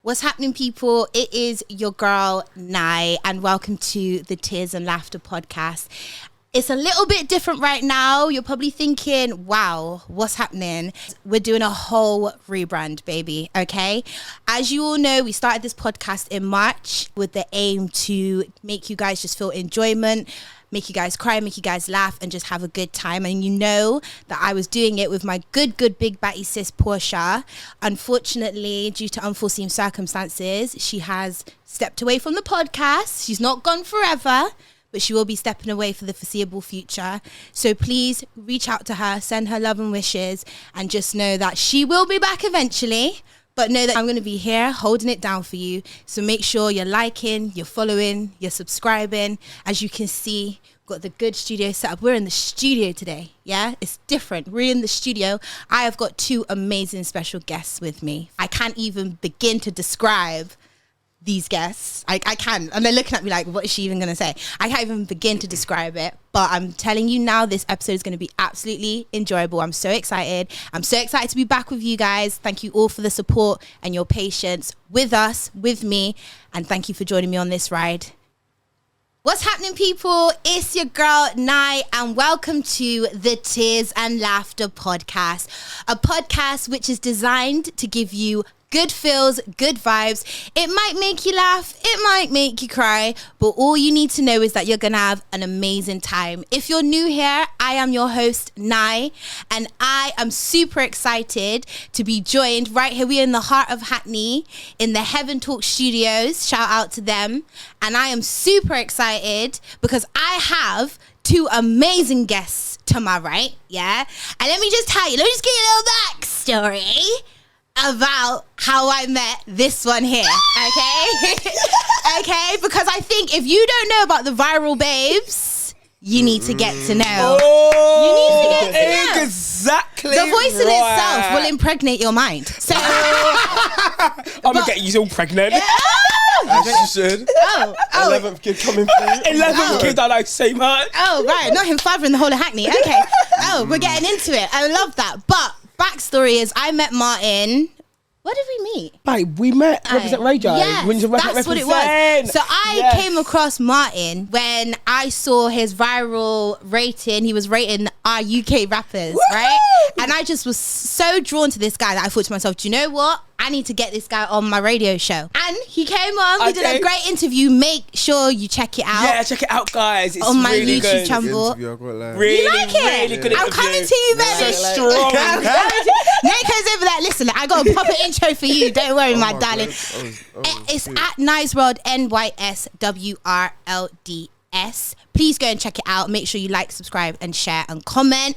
What's happening, people? It is your girl, Nai, and welcome to the Tears and Laughter podcast. It's a little bit different right now. You're probably thinking, wow, what's happening? We're doing a whole rebrand, baby, okay? As you all know, we started this podcast in March with the aim to make you guys just feel enjoyment, make you guys cry, make you guys laugh, and just have a good time. And you know that I was doing it with my good big batty sis, Portia. Unfortunately, due to unforeseen circumstances, she has stepped away from the podcast. She's not gone forever, but she will be stepping away for the foreseeable future. So please reach out to her, send her love and wishes, and just know that she will be back eventually. But know that I'm going to be here holding it down for you. So make sure you're liking, you're following, you're subscribing. As you can see, we've got the good studio set up. We're in the studio today. Yeah, it's different. We're in the studio. I have got two amazing special guests with me. I can't even begin to describe these guests. I can, and they're looking at me like, what is she even gonna say? I can't even begin to describe it, but I'm telling you now, this episode is going to be absolutely enjoyable. I'm so excited to be back with you guys. Thank you all for the support and your patience with us, with me, and thank you for joining me on this ride. What's happening, people? It's your girl, Nai, and welcome to the Tears and Laughter podcast, a podcast which is designed to give you good feels, good vibes. It might make you laugh, it might make you cry, but all you need to know is that you're gonna have an amazing time. If you're new here, I am your host, Nai, and I am super excited to be joined right here. We're in the heart of Hackney, in the Heaven Talk studios. Shout out to them. And I am super excited because I have two amazing guests to my right, yeah? And let me just tell you, let me just give you a little backstory about how I met this one here, okay? Okay, because I think if you don't know about the viral babes, you need to get to know. You need to get to know. Exactly. The voice in itself will impregnate your mind. So I'm gonna get you all pregnant. As you should. 11th kid coming through. 11th kid, I like same height. Oh, right, not him fathering the whole of Hackney. Okay. Oh, we're getting into it. I love that. But backstory is I met Martin. Where did we meet? Babe, we met Represent Radio. Yes, that's what it was. So I came across Martin when I saw his viral rating. He was rating our UK rappers, right? And I just was so drawn to this guy that I thought to myself, do you know what? I need to get this guy on my radio show. And he came on. We did a great interview. Make sure you check it out. Yeah, check it out, guys. It's on my really YouTube good. channel. Really, you like it? Really good I'm coming to you, baby. So strong. Nako's over there. Listen, I got a proper intro for you. Don't worry, my darling. It's at Nysworld, NYSWRLDS. Please go and check it out. Make sure you like, subscribe, and share and comment.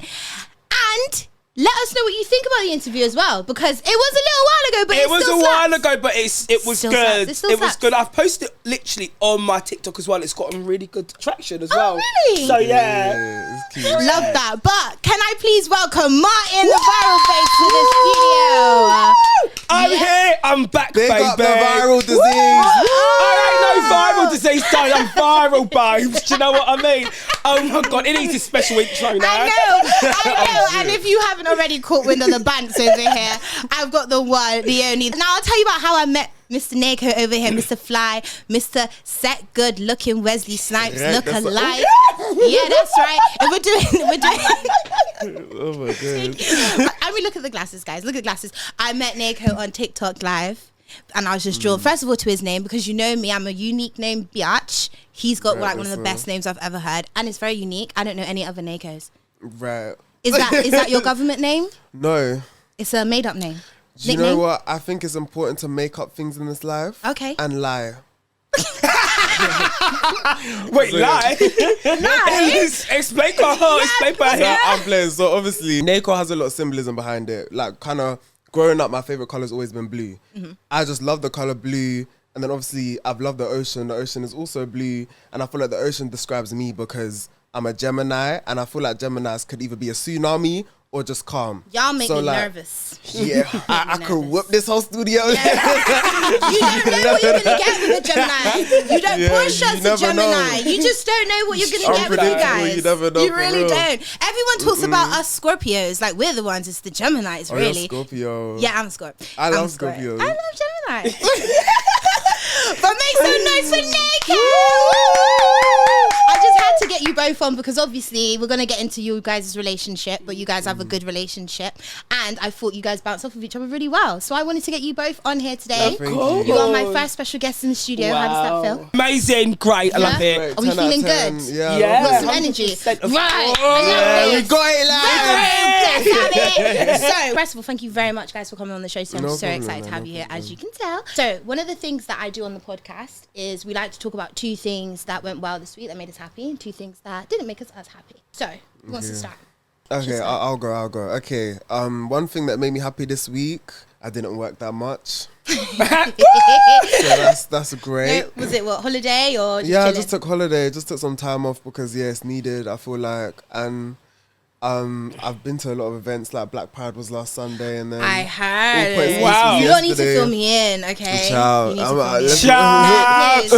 And let us know what you think about the interview as well, because it was a little while ago, but it was a while ago, but it was good. It was good. I've posted it literally on my TikTok as well. It's gotten really good traction as well. Really? So yeah, it's cute. Love that. But can I please welcome Martin, the viral babe, to the studio? I'm here. I'm back, Big baby. up the viral disease. I ain't no viral disease, darling. I'm viral, babes. Do you know what I mean? Oh my God, it needs a special intro now. I know. And if you haven't already caught wind of the bands over here, I've got the one, the only. Now I'll tell you about how I met Mr. Nako over here, Mr. Fly, Mr. Set Good Looking Wesley Snipes look alike. Yeah, that's right. And we're doing. Oh my God. I mean, look at the glasses, guys. Look at the glasses. I met Nako on TikTok Live. And I was just drawn, first of all, to his name, because you know me, I'm a unique name, biatch. He's got like one of the best names I've ever heard, and it's very unique. I don't know any other Nakos. Right. Is that your government name? No. It's a made up name. Do you know what? I think it's important to make up things in this life. Okay. And lie. Wait, lie? Explain by No, I'm playing. So obviously, Nako has a lot of symbolism behind it. Like, kind of growing up, my favorite color has always been blue. I just love the color blue. And then obviously, I've loved the ocean. The ocean is also blue. And I feel like the ocean describes me because I'm a Gemini. And I feel like Geminis could either be a tsunami or just calm. Y'all make me like, nervous. Yeah, I could whoop this whole studio. You don't know what you're gonna get with a Gemini. You don't push us a Gemini. Know. You just don't know what you're gonna get with you guys. You never know. You really don't. Everyone talks about us Scorpios, like we're the ones. It's the Geminis, really. You're Scorpio. Yeah, I'm Scorpio. I love Scorpio. I love Gemini. But make some noise for Naked. I just had to get you both on because obviously we're gonna get into you guys' relationship, but you guys have a good relationship, and I thought you guys bounce off of each other really well. So I wanted to get you both on here today. Cool. You are my first special guest in the studio. Wow. How does that feel? Amazing, great, I love it. Are we feeling good? Yeah. Got some energy. Right. Yeah, we got it, like. So, first of all, thank you very much, guys, for coming on the show. So I'm No so problem, excited to have no you here, problem. as you can tell. So, one of the things that I do on the podcast is we like to talk about 2 things that went well this week that made us happy, and 2 things that didn't make us as happy. So, who wants to start? Okay, I'll go. Okay, one thing that made me happy this week, I didn't work that much. So that's great. No, was it what, holiday or just Yeah, I chilling? just took holiday, just took some time off because it's needed. I feel like, and I've been to a lot of events. Like Black Pride was last Sunday, and then I heard. All Points Wow. You don't need to yesterday. fill me in, okay? Ciao. You need to I'm- fill me in. Ciao. Please.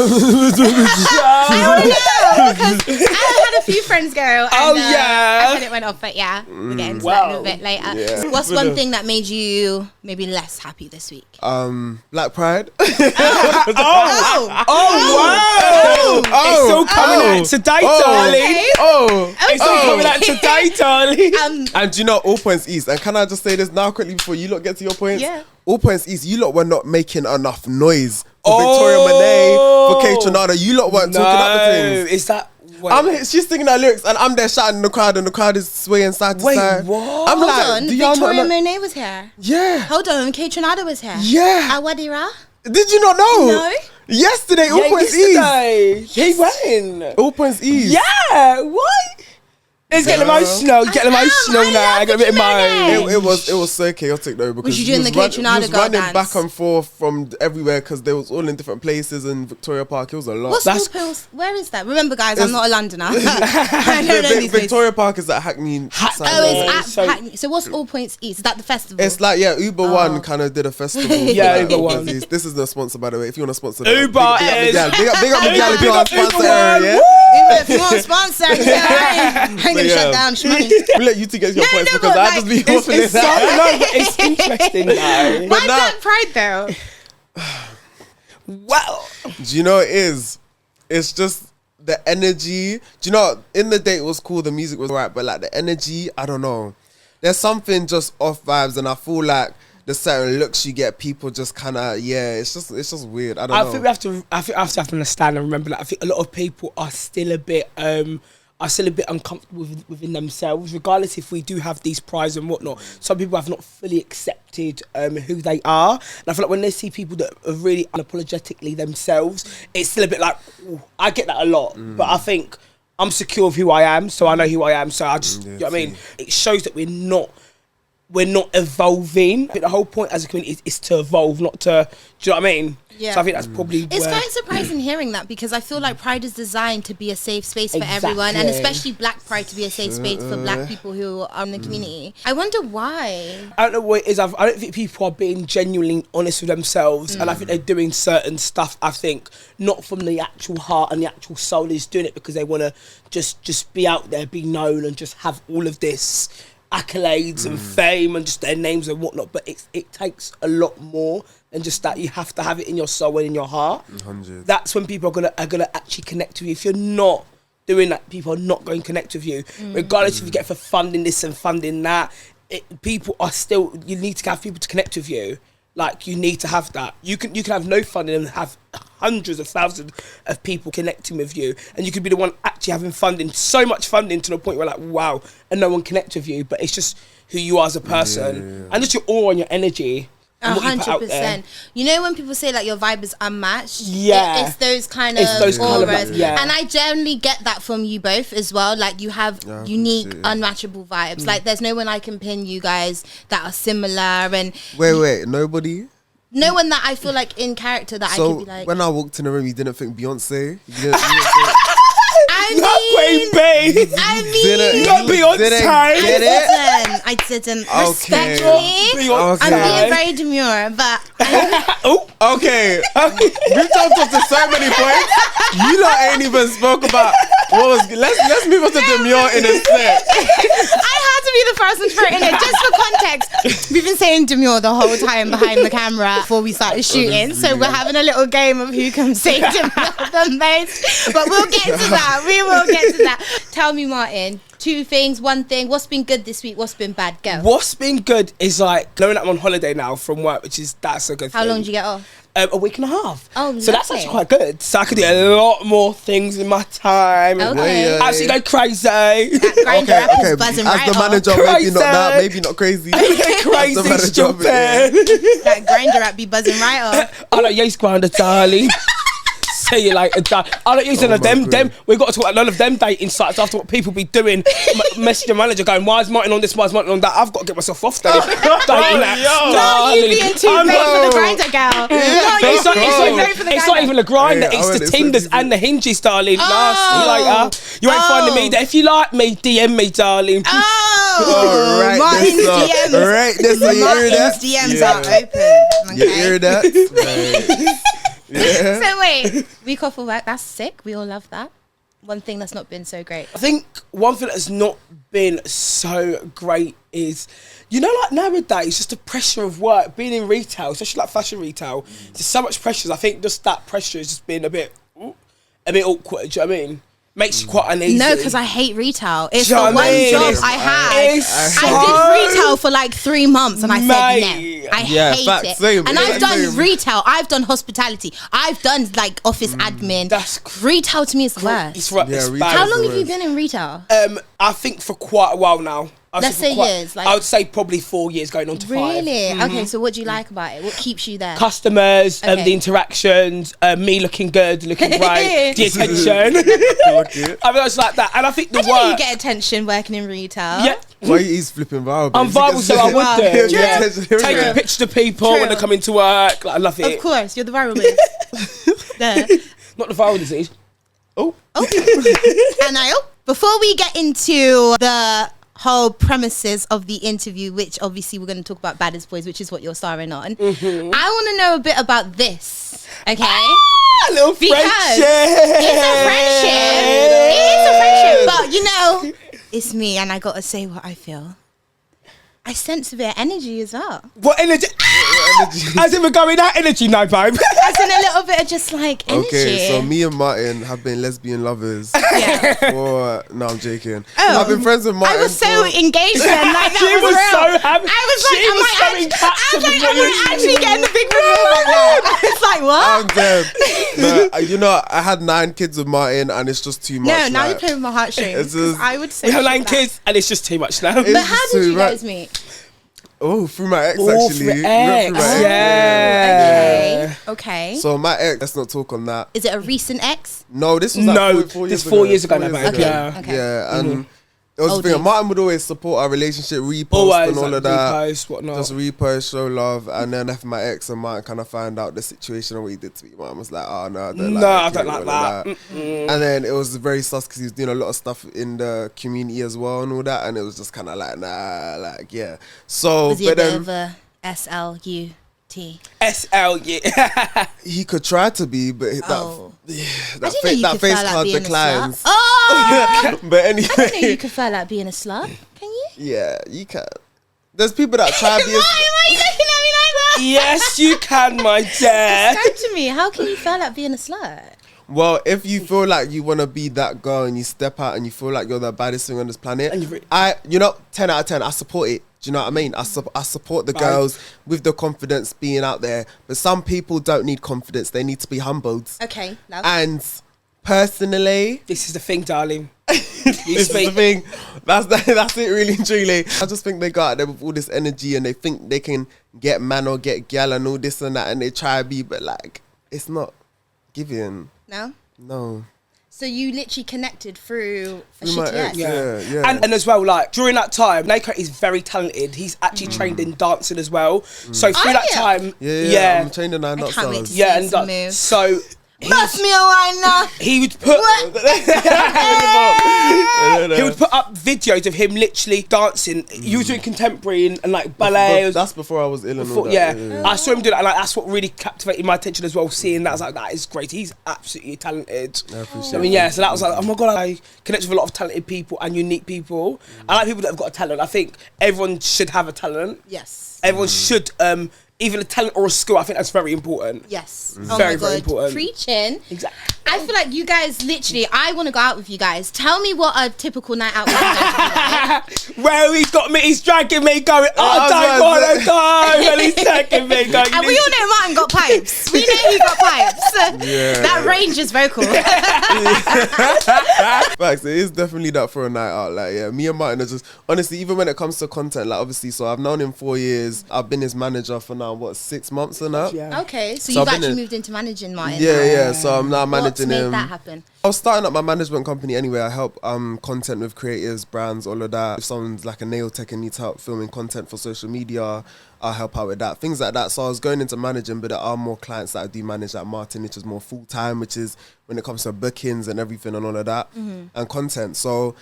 I don't know, because I had a few friends go. And, Oh, yeah. And then it went off, but yeah, we'll get into that Wow. a little bit later. Yeah. What's one thing that made you maybe less happy this week? Black Pride. It's all coming out today, darling. It's all coming out today, darling. And do you know, All Points East, and can I just say this now quickly before you lot get to your points? Yeah. All Points East, you lot were not making enough noise for Victoria Monet, for Kay Tronada. You lot weren't talking up the things. Is that... She's singing her lyrics, and I'm there shouting in the crowd, and the crowd is swaying side to Wait, side. what? I'm Hold like, on, do y'all Victoria not know? Monet was here. Yeah. Hold on, Kay Tronada was here. Yeah. Awadira? Did you not know? No. Yesterday, All Points East. yesterday. He went. All Points East. Yeah, what? It's getting emotional. You get emotional I now. love I got a bit Victoria emotional. It was so chaotic though because Was you doing the Kay Tronada he was girl running dance? back and forth from everywhere because they was all in different places in Victoria Park. It was a lot. What's All Points? Where is that? Remember, guys, I'm not a Londoner. I don't know these places. Victoria Park is at Hackney. Oh, it's at Hackney. So what's All Points East? Is that the festival? It's like, yeah, Uber One kind of did a festival. for Yeah, that Uber All One. Points East. This is the sponsor, by the way. If you want to sponsor Uber big up is- Miguel. Big up Miguel if you want to Uber sponsor One. her, yeah? Even if you want to sponsor, I ain't gonna shut down. Shmoney. We'll let you two get your points no, because but I like, just be It's waffling. so no, but it's interesting though. Why now- Black Pride though? Wow. Do you know what it is? It's just the energy. Do you know, in the day it was cool, the music was right, but like the energy, I don't know. There's something just off vibes, and I feel like the certain looks you get, people just kind of, it's just weird. I don't know. I think we have to understand and remember that I think a lot of people are still a bit uncomfortable within themselves, regardless if we do have these prides and whatnot. Some people have not fully accepted who they are, and I feel like when they see people that are really unapologetically themselves, it's still a bit like, ooh, I get that a lot, but I think I'm secure of who I am, so I know who I am, so I just, you know what I mean? It shows that we're not evolving. I think the whole point as a community is to evolve, not to, do you know what I mean? Yeah. So I think that's probably It's where... quite surprising hearing that because I feel like Pride is designed to be a safe space for everyone, and Exactly. especially Black Pride to be a safe space for Black people who are in the community. I wonder why. I don't know what it is. I don't think people are being genuinely honest with themselves, and I think they're doing certain stuff. I think not from the actual heart and the actual soul. Is doing it because they want to just be out there, be known, and just have all of this accolades and fame and just their names and whatnot. But it takes a lot more than just that. You have to have it in your soul and in your heart. 100. That's when people are gonna actually connect with you. If you're not doing that, people are not going to connect with you, regardless if you get for funding this and funding that. People are still. You need to have people to connect with you. Like, you need to have that. You can have no funding and have hundreds of thousands of people connecting with you, and you could be the one actually having funding, so much funding to the point where like, wow, and no one connects with you, but it's just who you are as a person, and just your aura and your energy. 100%. You know when people say like your vibe is unmatched? Yeah. It's those kind of It's those kind of, auras. like, yeah. And I generally get that from you both as well. Like, you have unique, unmatchable vibes. Like, there's no one I can pin you guys that are similar, and Wait, nobody? no one that I feel like in character that I So could be like. when I walked in the room, you didn't think Beyonce? You didn't think, I Not Queen B. Not Beyonce. I didn't. Okay. Respectfully, I'm being very demure, but Okay. We've jumped up to so many points. You lot ain't even spoke about what was. Let's move on to demure in a sec. I had to be the first one to throw it in there. Just for context, we've been saying demure the whole time behind the camera before we started shooting. So we're having a little game of who can say demure the most. But we'll get to that. We will get to that. Tell me, Martin. 2 things, 1 thing. What's been good this week? What's been bad? Go. What's been good is like knowing that I'm on holiday now from work, that's a good thing. How long did you get off? A week and a half. Oh, so that's actually quite good. So I could do a lot more things in my time. Okay. Actually go crazy. That grinder app is buzzing As right the manager, off. maybe not that, maybe not crazy. Crazy, stupid. That grinder app be buzzing right off. I don't use grinder, darling. See you later, darling. I don't use none of them. We've got to talk about none of them dating sites after what people be doing. Message your manager going, why is Martin on this, why is Martin on that? I've got to get myself off there. Dating that. No, you being too late for the grinder, girl. It's not even the grinder, it's the Tinders and the Hinges, darling. Later. You ain't finding me there. If you like me, DM me, darling. Martin's DMs. Right, this you hear that? Martin's DMs are open. You hear that? Yeah. So wait, week off of work, that's sick. We all love that. One thing that's not been so great. I think one thing that's not been so great is, like nowadays, just the pressure of work, being in retail, especially like fashion retail, there's so much pressure. I think just that pressure has just been a bit awkward, do you know what I mean? Makes you quite uneasy. No, because I hate retail. It's Do you the know what one I mean? job I had. I did retail for like 3 months and I said no. I hate it. Same, and I've done retail. I've done hospitality. I've done like office admin. Retail to me is the worst. It's bad. How long have you been in retail? I think for quite a while now. Let's say years. I would say probably 4 years going on to 5. Really? Okay, so what do you like about it? What keeps you there? Customers, the interactions, me looking good, looking great, the attention. I mean, it's like that. And I think the How do you get attention working in retail? Yeah. Why he's flipping viral? I'm viral, so I would do. Yeah. Taking pictures of people when they come into work. Like, I love it. Of course, you're the viral list. Not the viral disease. And before we get into the whole premises of the interview, which obviously we're going to talk about Badderz Boiz, which is what you're starring on. I want to know a bit about this, okay? A little friendship. It's a friendship. It is a friendship, but it's me, and I got to say what I feel. I sense a bit of energy as well. What energy? As if we're going out energy now, babe. As in a little bit of just like energy. Okay, so me and Martin have been lesbian lovers. No, I'm joking. I've been friends with Martin. I was so engaged then, like that She was real. so happy. I was like, am I actually getting the big reveal right now? I was like, what? I'm dead. I had 9 kids with Martin, and it's just too much. No, now you're playing with my heartstrings. I would say we have 9 kids, and it's just too much now. But how did you guys meet? Oh, through my ex, actually. Through ex. Okay. So my ex, let's not talk on that. Is it a recent ex? No, this was like 4 years ago now, babe. Okay. Yeah, and it was the thing. Martin would always support our relationship, repost and all of that. Repost, whatnot. Just repost, show love. And then after my ex and Martin kind of found out the situation and what he did to me, Martin was like, oh, no, I don't like that. And then it was very sus because he was doing a lot of stuff in the community as well and all that. And it was just kind of like, nah, like, yeah. So, was he a bit of a SLU? SL, yeah. He could try to be, but that face card declines. But anyway, I didn't know you could feel like being a slut. Can you? Yeah, you can. There's people that try to be. Why are you looking at me like that? Yes, you can, my dear. Describe to me, how can you feel like being a slut? Well, if you feel like you want to be that girl and you step out and you feel like you're the baddest thing on this planet, 10 out of 10, I support it. Do you know what I mean? I support the girls with the confidence being out there. But some people don't need confidence. They need to be humbled. Okay, love. And personally... This is the thing, darling. This is the thing. That's it, really and truly. I just think they go out there with all this energy and they think they can get man or get gal and all this and that. And they try to be, but like, it's not giving. No. So you literally connected through a my shitty ex, ex. yeah. And as well, like during that time, Nako is very talented. He's actually trained in dancing as well. So through that time, I'm trained in 9 I can't wait to stars. see some moves. So Bust me a wine now. He would put he would put up videos of him literally dancing. He was doing contemporary and like ballet. That's before I was ill and all that. Yeah. I saw him do that, and like that's what really captivated my attention as well. Seeing that, I was like, that is great. He's absolutely talented. I appreciate So that was like, oh my god, I connect with a lot of talented people and unique people. I like people that have got a talent. I think everyone should have a talent. Yes. Everyone should. Even a talent or a skill, I think that's very important. Yes. Very, Oh my God. very important. Preaching. Exactly. I feel like you guys literally, I want to go out with you guys. Tell me what a typical night out with you guys would be like. Well, he's dragging me going, I don't want to go. And he's dragging me going. And we all know Martin got pipes. We know he got pipes. Yeah. That range is vocal. Facts, it is definitely that for a night out. Like, yeah, me and Martin are just, honestly, even when it comes to content, like, obviously, so I've known him 4 years. I've been his manager for now, 6 months and that? Yeah. Okay, so So you've I've been actually in- moved into managing Martin. Yeah, so I'm now managing What's made him. that happen? I was starting up my management company anyway. I help content with creatives, brands, all of that. If someone's like a nail tech and needs help filming content for social media, I'll help out with that. Things like that. So I was going into managing, but there are more clients that I do manage, like Martin, which is more full-time, which is when it comes to bookings and everything and all of that, and content. So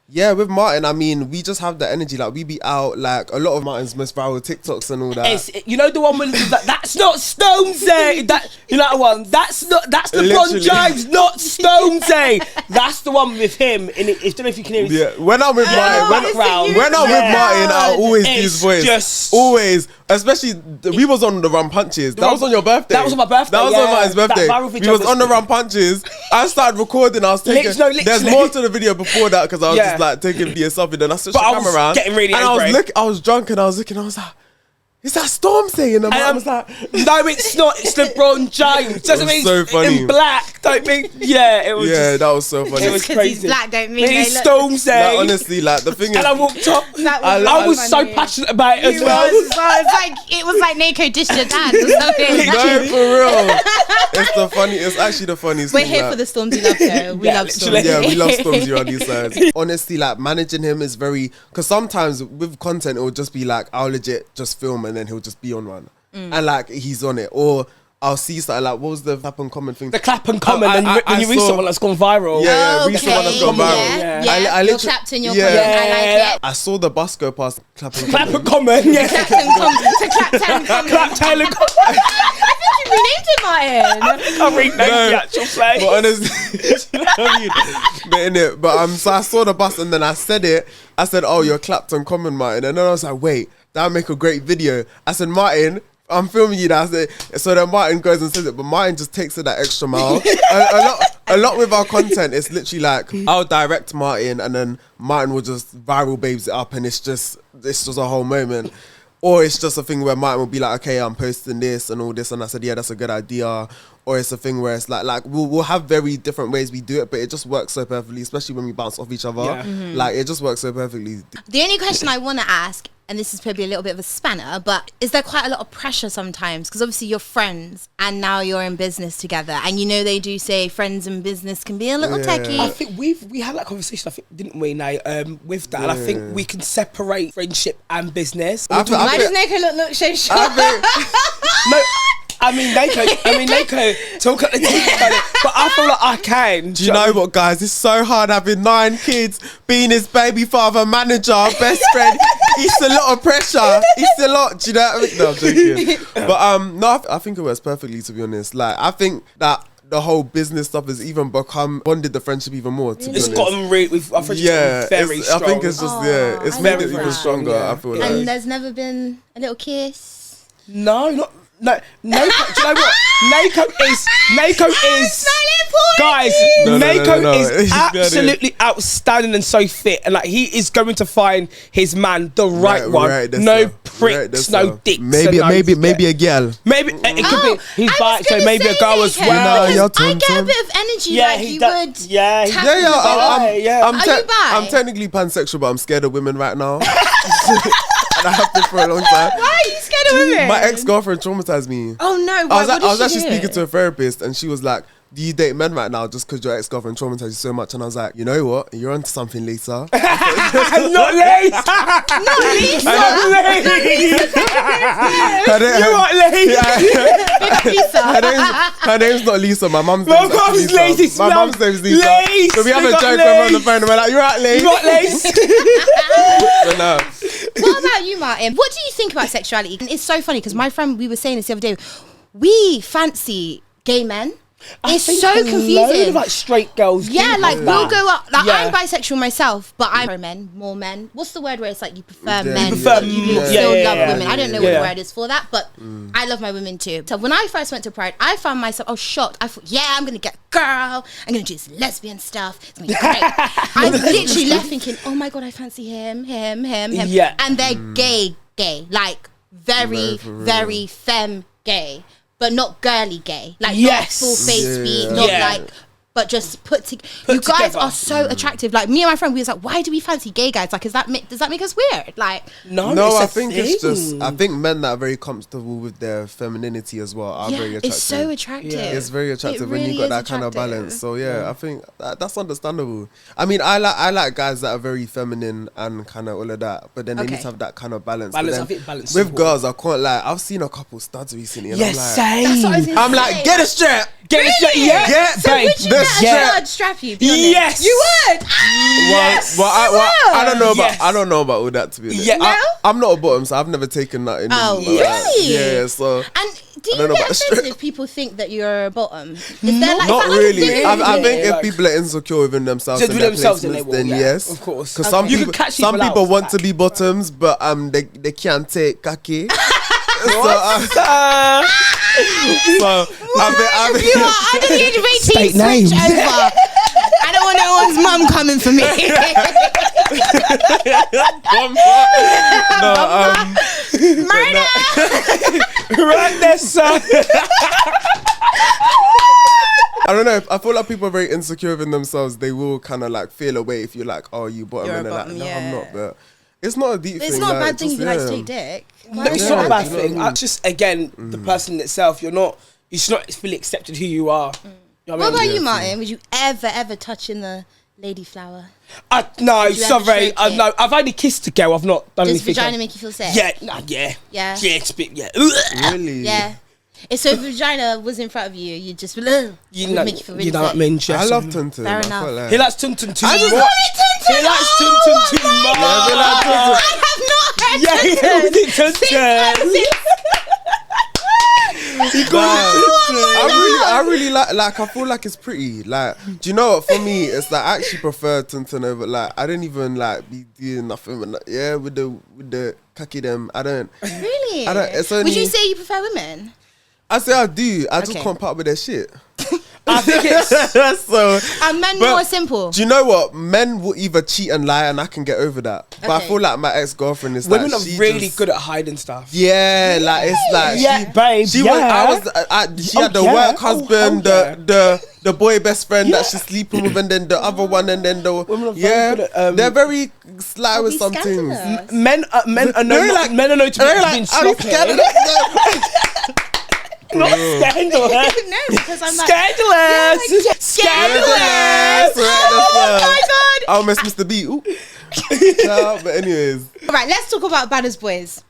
yeah, with Martin, I mean, we just have the energy. Like, we be out, like, a lot of Martin's most viral TikToks and all that. You know the one when it's like, that's not Stonesy. That, you know that one? That's LeBron Literally. James, not Stonesy. That's the one with him. And I don't know if you can hear it. Yeah, when I'm with Martin, when I'm with Martin, I always do his voice. Just Always. Especially, we was on the Run Punches. That was on your birthday. That was on my birthday, That was yeah. on Martin's birthday. That viral We video was was- on the Run Punches. I started recording. I was taking. Literally. There's more to the video before that because I was Yeah. just like taking video something. Then I switched But the I camera was around. getting really and angry. I was drunk and I was looking. I was like, is that Stormzy? And I was like, no, it's not. It's LeBron James. Doesn't It was mean so funny. in black. Don't mean. Yeah, it was. yeah, just, that was so funny. It was Just because he's crazy. black don't mean they He's look... Stonesy. Like, honestly, like the thing is, And I walked up. That I was so funny. passionate about it as It well. it was like Nico dished your dad or something. no, for real. It's actually the funniest We're thing. here like- for the Stormzy love though. We Yeah, love literally. Stormzy. Yeah, we love Stormzy on these sides. Honestly, like managing him is very, because sometimes with content it will just be like I'll legit just film and then he'll just be on one and like he's on it, or I'll see something like, what was the clap and comment thing? The clap and comment, I and you read saw- someone that's gone viral. Yeah, recent one that's gone viral. Yeah, Yeah. yeah. I Your literally- clapped in your yeah. comment. I like it. I saw the bus go past clap and Clap comment. and comment. Yeah. Clapped and comment. To clap and comment. Clap, Taylor. I think you renamed it, Martin. I renamed the actual play. But honestly, you know what I mean? But in it, so I saw the bus and then I said it. I said, "Oh, you're clapped and comment, Martin." And then I was like, "Wait, that'll make a great video." I said, "Martin, I'm filming you." That I said, so then Martin goes and says it, but Martin just takes it that extra mile. a lot with our content, it's literally like I'll direct Martin, and then Martin will just viral babes it up, and it's just a whole moment. Or it's just a thing where Martin will be like, okay, I'm posting this and all this, and I said, yeah, that's a good idea. Or it's a thing where it's like we'll have very different ways we do it, but it just works so perfectly, especially when we bounce off each other. Yeah. Like it just works so perfectly. The only question I want to ask, and this is probably a little bit of a spanner, but is there quite a lot of pressure sometimes? Because obviously you're friends and now you're in business together, and you know they do say friends and business can be a little techie. I think we had that conversation, I think, didn't we, Nay, with that. And I think we can separate friendship and business. I feel- I Why feel- does Nico look so sure? No, I mean, Nico, talk at the team about it, but I feel like I can. Do you know what, guys? It's so hard having 9 kids, being his baby father, manager, best friend. It's a lot of pressure. It's a lot. Do you know what I mean? No, I'm joking. But no, I think it works perfectly, to be honest. Like, I think that the whole business stuff has even bonded the friendship even more. To be It's honest. gotten really, our friendship's gotten very I strong. think it's just it's I made love it even that. stronger. Yeah. I feel Yeah. like. And there's never been a little kiss. No. Do you know what? Nako is. Guys, No, Nako Yeah, is it is. absolutely outstanding and so fit, and like he is going to find his man, the right one. that's No so. pricks, That's no so. dicks. Maybe and no, a girl. maybe it could Oh, be. He's I bi, was so gonna maybe a say, girl as Nico, well. You know, because I get a Tom. bit of energy Yeah, like he you does. would. Yeah, he tap does. me with Yeah, yeah. I'm Are you bi? I'm technically pansexual, but I'm scared of women right now. And I have been for a long time. Why are you scared of women? My ex-girlfriend traumatized me. Oh no! I was actually speaking to a therapist, and she was like, do you date men right now just because your ex-girlfriend traumatized you so much? And I was like, you know what? You're onto something, Lisa. Not Lace. Not Lisa. You are Lace. Big up Lisa. Her name's not Lisa. My mum's My name's mum's Lace. My mum's name's Lisa. Lace. So we have a Big up joke when we're on the Lace. phone and we're like, you're right, Lace. You got Lace. But no. What about you, Martin? What do you think about sexuality? And it's so funny because my friend, we were saying this the other day, we fancy gay men. It's so confusing. Of, like straight girls. Yeah, like we'll go up. Like Yeah. I'm bisexual myself, but I'm pro men, more men. What's the word where it's like you prefer men, You prefer but you yeah. still Yeah, love yeah, women? I don't know yeah. what the word is for that, but I love my women too. So when I first went to Pride, I found myself, I was shocked. I thought, yeah, I'm gonna get a girl. I'm gonna do this lesbian stuff. It's gonna be great. I literally left thinking, oh my god, I fancy him. Yeah. And they're gay, like very, very femme gay. But not girly gay, like Yes. not full face Yeah. beat, not Yeah. like, but just put you guys together. are so attractive. Like me and my friend, we was like, why do we fancy gay guys? Like, does that make us weird? Like, No, it's I a think thing. it's just. I think men that are very comfortable with their femininity as well are very yeah, attractive. it's so attractive. Yeah. It's very attractive It when really you got is that kind of attractive. balance. So yeah, I think that's understandable. I mean, I like guys that are very feminine and kind of all of that, but then they Okay. need to have that kind of balance. Balance, But I then think balance is with important. girls, I can't lie. I've seen a couple studs recently, and Yes, I'm like, That's what I was same. gonna I'm like, say. get a strap. Get it straight. Yeah. Get So babe, would you the get a strap. stud strap you? Be honest. Yes. You would. Yes. Well, I don't know about Yes. I don't know about all that, to be honest. Yeah. No? I'm not a bottom, so I've never taken that in. Oh, like, really? Yeah, so. And do I you don't know get about the offended strap. if people think that you're a bottom? Is there like, is Not that like a really. thing? I think if Like- people are insecure within themselves Just and with their themselves, then placements, they then will, yeah, yes, of course. Because Okay. some You people, can catch some people people out. want to be bottoms, but they can't take kaki. so I think You are under the age of 18, State switch names. over. I don't want no one's mum coming for me. Murder! Right there, son. I don't know. I feel like people are very insecure within themselves. They will kind of like feel away if you're like, oh, you bottom, You're a and they're bottom, like, no, yeah. I'm not. But it's not a deep thing. It's not a like, bad thing just, if you like to yeah. take dick. No, it's Yeah. not a bad Do you know thing. what I mean? I just again the person itself. You should not fully accepted who you are. You know What I mean? about you, Martin? Would you ever touch in the lady flower? No, Would you ever sorry. stroke it? No, I've only kissed a girl. I've not done Does anything. vagina make you feel sick? Yeah, yeah, Yeah? yeah. It's a bit, yeah. Really? Yeah. If so, if vagina was in front of you, you'd just You would know, make you feel really you know what I sick. mean. Jess? I love Tuntun. Fair I enough. can't lie. He likes Tuntun too I just much. love He likes Tuntun too much. Yeah, I like I Tuntun. have not heard Yeah, he Tuntun. calls it Tuntun. He calls it Tuntun. I really like I feel like it's pretty. Like, do you know what? For me, it's like I actually prefer Tuntun over like I don't even like be doing nothing with with the kaki them. I don't. Really? I don't- it's only- Would you say you prefer women? I say I do. I just Okay. can't part with their shit. I think it's So. Are men But more simple? Do you know what? Men will either cheat and lie, and I can get over that. But I Okay. feel like my ex-girlfriend is women like, are she really just- good at hiding stuff. Yeah, like it's like Yeah, babe, She yeah. she had the Oh, yeah. work husband, Oh, the boy best friend Yeah. that she's sleeping with, and then the other one, and then Women are very yeah, good at, they're very sly Are with we some things. scandalous? Men are known men are known to They're be like, being are you sloppy. scared? Not scandalous. No, because I'm like, Scandalous. Yeah, like, Scandalous. oh my god! I'll miss Mr. B. Ooh. No, but anyways, All right, let's talk about Badderz Boiz.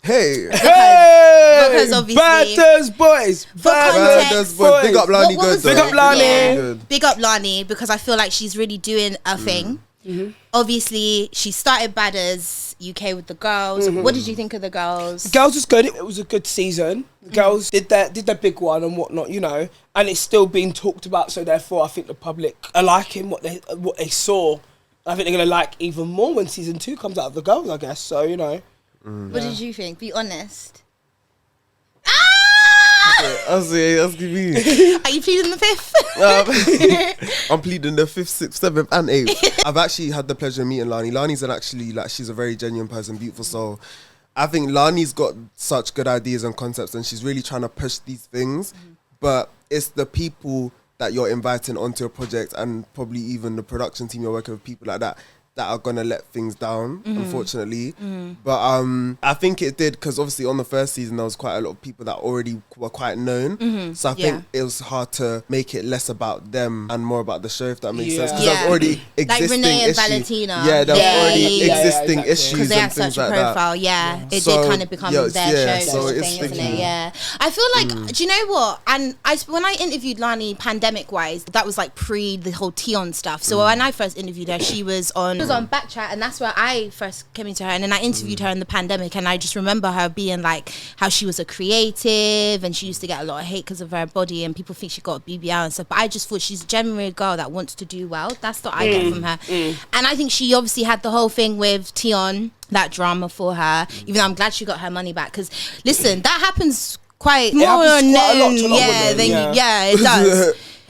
hey, Because obviously- Badderz Boiz. context, boys, big up Lani What was good. Big though. up Lani. Yeah. Good. Big up Lani, because I feel like she's really doing a thing. Obviously, she started Badderz UK with the girls. What did you think of the girls? Girls was good. It was a good season. The girls did their big one and whatnot, and it's still being talked about. So therefore, I think the public are liking what they saw. I think they're gonna like even more when season 2 comes out of the girls. I guess so. What did you think? Be honest. I'll say, asking me. Are you pleading the fifth? I'm pleading the 5th, 6th, 7th, and 8th. I've actually had the pleasure of meeting Lani. Lani's she's a very genuine person, beautiful soul. I think Lani's got such good ideas and concepts, and she's really trying to push these things. But it's the people that you're inviting onto a project, and probably even the production team you're working with, people like that. that are gonna let things down, unfortunately. But I think it did, because obviously on the first season there was quite a lot of people that already were quite known. So I think it was hard to make it less about them and more about the show, if that makes sense. Because there was already existing like Renee and issues. Valentina. Yeah, there was already existing exactly. issues Because they and had things such a like profile, that. it So, did kind of become their show so sort of it's thing, isn't sticky. it? Yeah. I feel like, do you know what? And when I interviewed Lani pandemic-wise, that was like pre the whole Tion stuff. So when I first interviewed her, she was on Backchat, and that's where I first came into her. And then I interviewed her in the pandemic, and I just remember her being like how she was a creative, and she used to get a lot of hate because of her body, and people think she got BBL and stuff. But I just thought she's generally a girl that wants to do well. That's what I get from her. And I think she obviously had the whole thing with Tion, that drama for her, even though I'm glad she got her money back, because listen, that happens quite more happens quite a lot known, to a lot of women, it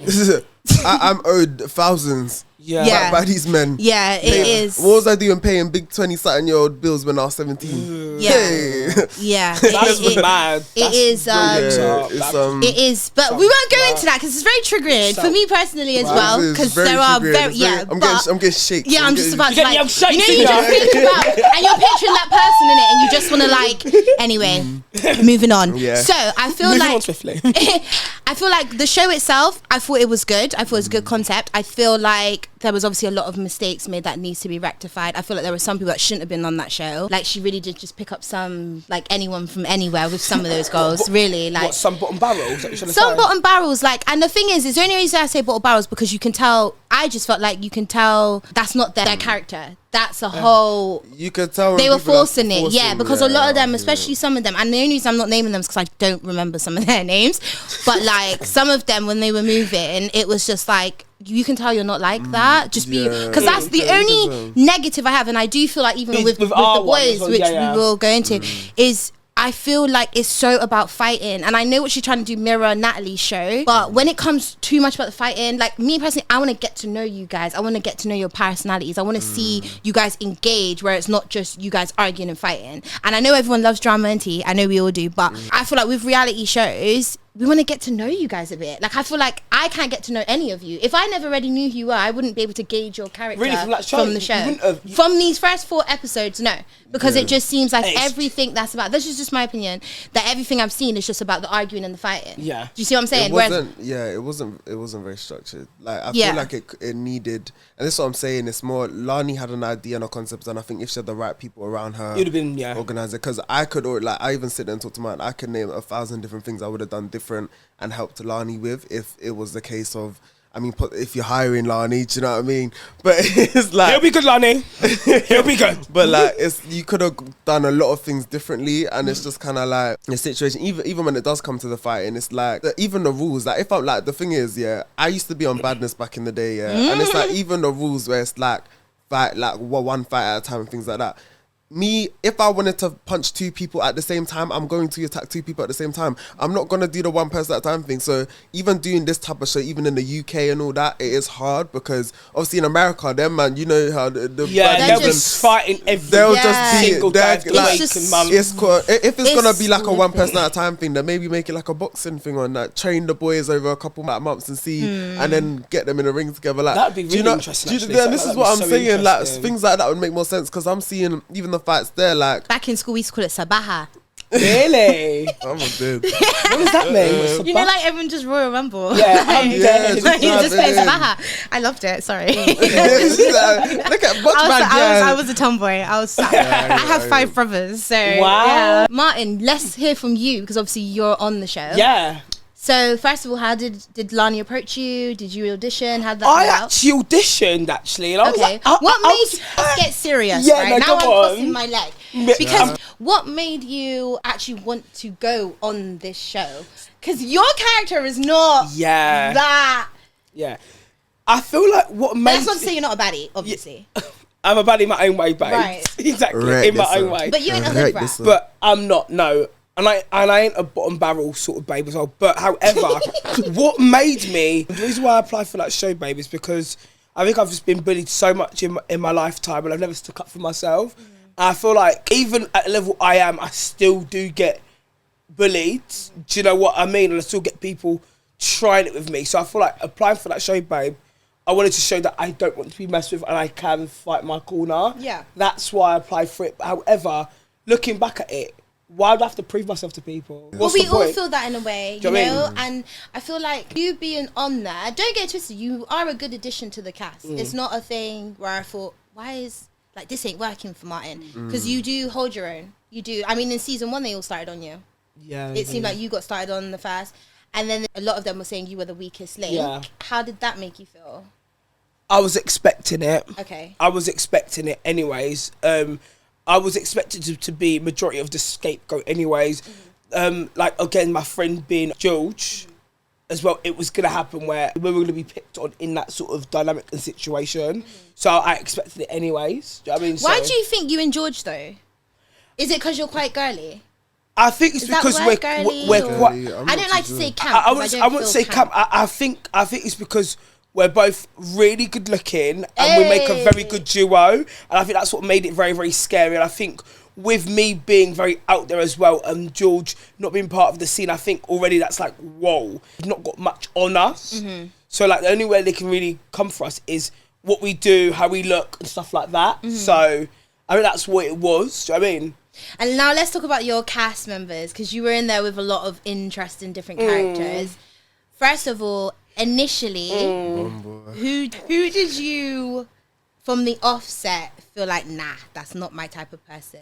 does. I'm owed thousands. Yeah. By these men. Yeah, it is. What was I doing paying big 20-something-year-old bills when I was 17? Yeah. Hey. Yeah, That's mad. It is. It is, but we won't go into that because it's very triggering for me personally as well. Because there are I'm getting shaky. Yeah, I'm just about to like, you just shaky think about, and you're picturing that person in it, and you just want to like. Anyway, moving on. Yeah. So I feel Moving like on swiftly. I feel like the show itself, I thought it was good. I thought it was a good concept. I feel like there was obviously a lot of mistakes made that needs to be rectified. I feel like there were some people that shouldn't have been on that show. Like, she really did just pick up some, like, anyone from anywhere with some of those girls. Really, like, what, some bottom barrels? That you're some bottom barrels. Like, and the thing is the only reason I say bottom barrels because you can tell. I just felt like you can tell that's not their character. That's a whole. You could tell they were forcing it, because a lot of them, especially some of them, and the only reason I'm not naming them is because I don't remember some of their names. But like some of them, when they were moving, it was just like you can tell you're not like that. Just be because that's the only negative I have, and I do feel like even with the Boiz, which we will go into, is. I feel like it's so about fighting, and I know what she's trying to do, mirror Natalie's show, but when it comes too much about the fighting, like me personally, I want to get to know you guys. I want to get to know your personalities. I want to see you guys engage where it's not just you guys arguing and fighting. And I know everyone loves drama and tea. I know we all do, but I feel like with reality shows, we want to get to know you guys a bit. Like, I feel like I can't get to know any of you. If I never already knew who you were, I wouldn't be able to gauge your character from the show. From these first 4 episodes, no. Because it just seems like everything that's about, this is just my opinion, that everything I've seen is just about the arguing and the fighting. Yeah. Do you see what I'm saying? It wasn't very structured. Like, I feel like it needed, and this is what I'm saying, it's more, Lani had an idea and a concept, and I think if she had the right people around her, you'd have been, organize it. Because I could, I even sit there and talk to mine, I could name 1,000 different things I would have done different and helped Lani with if it was the case of, I mean, if you're hiring Lani, do you know what I mean? But it's like, he'll be good, Lani. He'll be good. But like, you could have done a lot of things differently, and it's just kind of like the situation. Even when it does come to the fighting, it's like even the rules. Like, if I'm like, the thing is, I used to be on Badderz back in the day, and it's like even the rules where it's like fight, like one fight at a time and things like that. Me, if I wanted to punch 2 people at the same time, I'm going to attack 2 people at the same time. I'm not going to do the one person at a time thing. So even doing this type of show, even in the UK and all that, it is hard because obviously in America, them man, you know how they're just fighting every they'll just be single guy. If it's going to be like a one person at a time thing, then maybe make it like a boxing thing on that. Train the boys over a couple months and see, and then get them in a ring together. Like, that'd be really interesting. This is what I'm saying. Like, things like that would make more sense because I'm seeing even the fights there, like back in school we used to call it Sabaha. Really? I'm not dead. What does that mean? You know, like everyone just Royal Rumble. Yeah, I'm dead. You just play Sabaha. I loved it. Sorry. Look at I was a tomboy. I have 5 brothers. So wow. Martin, let's hear from you because obviously you're on the show. Yeah. So first of all, how did Lani approach you? Did you audition? How did that I come out? actually auditioned actually. And I was like, what made let's get serious? Yeah, right? no, now I'm on. crossing my leg because what made you actually want to go on this show? Because your character is not that. Yeah, I feel like what made. That's not to say you're not a baddie, obviously. I'm a baddie in my own way, babe. Right. Exactly, in my own way. But you ain't a hood rat. But I'm not. No. And I ain't a bottom barrel sort of babe as well. But however, what made me, the reason why I applied for that show, babe, is because I think I've just been bullied so much in my lifetime and I've never stuck up for myself. And I feel like even at the level I am, I still do get bullied. Do you know what I mean? And I still get people trying it with me. So I feel like applying for that show, babe, I wanted to show that I don't want to be messed with and I can fight my corner. Yeah. That's why I applied for it. However, looking back at it, why would I have to prove myself to people? Well, we all feel that in a way, you Do you know know? what I And I feel like you being on there, don't get it twisted, you are a good addition to the cast. It's not a thing where I thought, why is, like, this ain't working for Martin. Because you do hold your own. You do. I mean, in season 1, they all started on you. Yeah. It seemed like you got started on the first. And then a lot of them were saying you were the weakest link. Yeah. How did that make you feel? I was expecting it. Okay. I was expecting it anyways. I was expected to be majority of the scapegoat anyways. Like, again, my friend being George as well, it was going to happen where we were going to be picked on in that sort of dynamic and situation. So I expected it anyways. Do you know what I mean? Why do you think you and George, though? Is it because you're quite girly? I think it's because we're quite... I don't like to say camp. I wouldn't say camp. I think it's because we're both really good looking and we make a very good duo. And I think that's what made it very, very scary. And I think with me being very out there as well and George not being part of the scene, I think already that's like, whoa, we've not got much on us. So like the only way they can really come for us is what we do, how we look and stuff like that. So I mean, that's what it was. Do you know what I mean? And now let's talk about your cast members, because you were in there with a lot of interesting different characters. First of all, initially, who did you, from the offset, feel like, nah, that's not my type of person?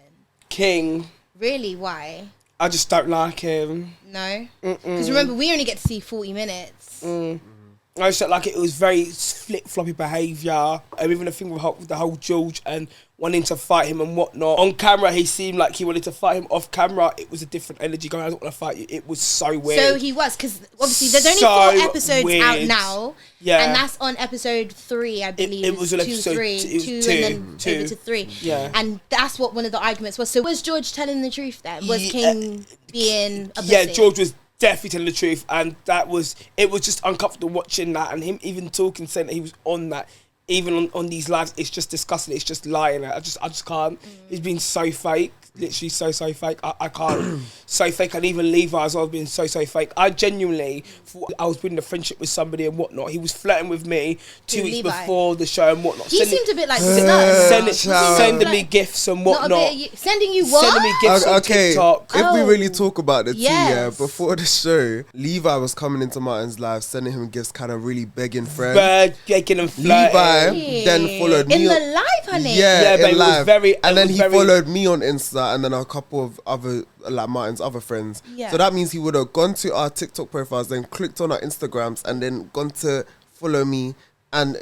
King. Really? Why? I just don't like him. No? Because remember, we only get to see 40 minutes. I just felt like it was very flip-floppy behaviour. Even the thing with the whole George and wanting to fight him and whatnot. On camera, he seemed like he wanted to fight him. Off camera, it was a different energy going, I don't want to fight you. It was so weird. So he was, because obviously there's only 4 episodes out now. Yeah. And that's on episode 3, I believe. It was on episode 2 and then over to 3. Yeah. And that's what one of the arguments was. So was George telling the truth then? Was King being a pussy? Yeah, George was definitely telling the truth, and it was just uncomfortable watching that, and him even talking, saying that he was on that, even on these lives. It's just disgusting. It's just lying. I just can't. He's been so fake, literally so fake. I can't. So fake, and even Levi as well has been so fake. I genuinely thought I was building a friendship with somebody and whatnot. He was flirting with me 2 weeks before the show and whatnot. He seemed a bit like sending me gifts and whatnot. Sending you what? Sending me gifts on TikTok. If we really talk about the tea, before the show, Levi was coming into Martin's live, sending him gifts, kind of really begging friends. Begging and flirting. Levi then followed me in the live, honey. Yeah, but it was very. And then he followed me on Insta, and then a couple of other, like Martin's other friends. Yeah. So that means he would have gone to our TikTok profiles, then clicked on our Instagrams, and then gone to follow me. And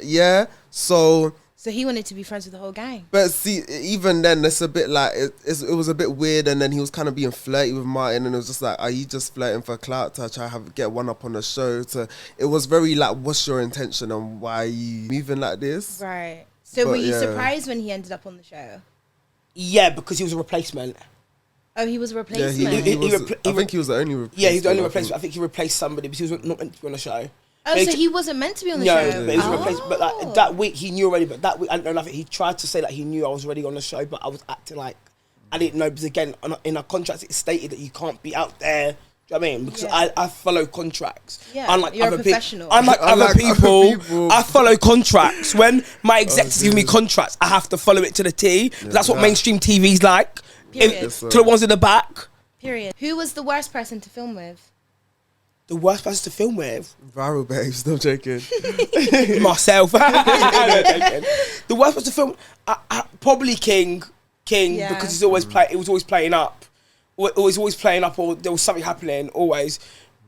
so he wanted to be friends with the whole gang. But see, even then, it's a bit like it was a bit weird. And then he was kind of being flirty with Martin, and it was just like, are you just flirting for clout to try to get one up on the show? It was very like, what's your intention and why are you moving like this? Right. So were you surprised when he ended up on the show? Yeah, because he was a replacement. Oh, he was a replacement. Yeah, I think he was the only replacement. Yeah, he's the only replacement. I think he replaced somebody, but he was not meant to be on the show. Oh, so he wasn't meant to be on the show? No, but he was replaced. But like, that week he knew already. But that week, I don't know nothing. He tried to say that he knew I was already on the show, but I was acting like I didn't know. Because again, in our contracts, it stated that you can't be out there. Do you know what I mean? Because I follow contracts. Yeah, unlike you're a professional. Unlike other people, I follow contracts. When my executives give me contracts, I have to follow it to the T. That's what mainstream TV's like. To the ones in the back. Period. Who was the worst person to film with? The worst person to film with? Viral babes, no joking. Myself. No joking. The worst person to film, probably King, because he's always it was always playing up. It was always playing up, or there was something happening, always.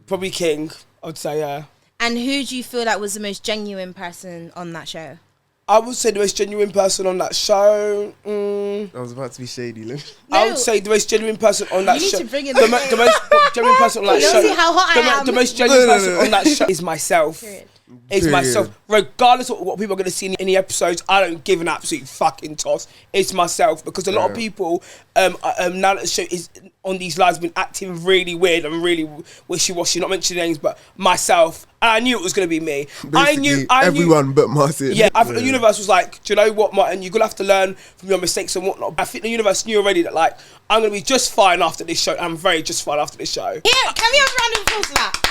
Probably King, I would say, yeah. And who do you feel like was the most genuine person on that show? I would say the most genuine person on that show. I was about to be shady, Lynn. No. I would say the most genuine person on that show. You need to bring it the most genuine person on that show. See how hot I am. The most genuine person on that show is myself. Period. Is myself. Regardless of what people are going to see in the episodes, I don't give an absolute fucking toss. It's myself, because a lot of people now that the show is on these lives been acting really weird and really wishy-washy, not mentioning names, but myself. And I knew it was going to be me. Basically, I knew everyone but Martin. Yeah, I think the universe was like, do you know what, Martin? You're going to have to learn from your mistakes and whatnot. I think the universe knew already that, like, I'm going to be just fine after this show. I'm very just fine after this show. Yeah, can we have a round of applause for that?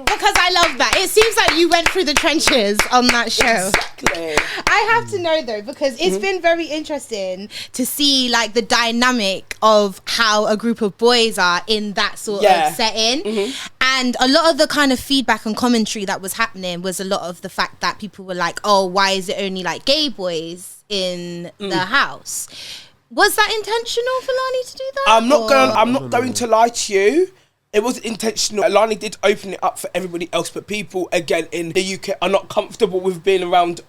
Because I love that. It seems like you went through the trenches on that show. Exactly. I have to know though, because it's been very interesting to see like the dynamic of how a group of boys are in that sort of setting. And a lot of the kind of feedback and commentary that was happening was a lot of the fact that people were like, oh, why is it only like gay boys in the house? Was that intentional for Lani to do that? I'm not going to lie to you. It wasn't intentional. Lani did open it up for everybody else, but people again in the UK are not comfortable with being around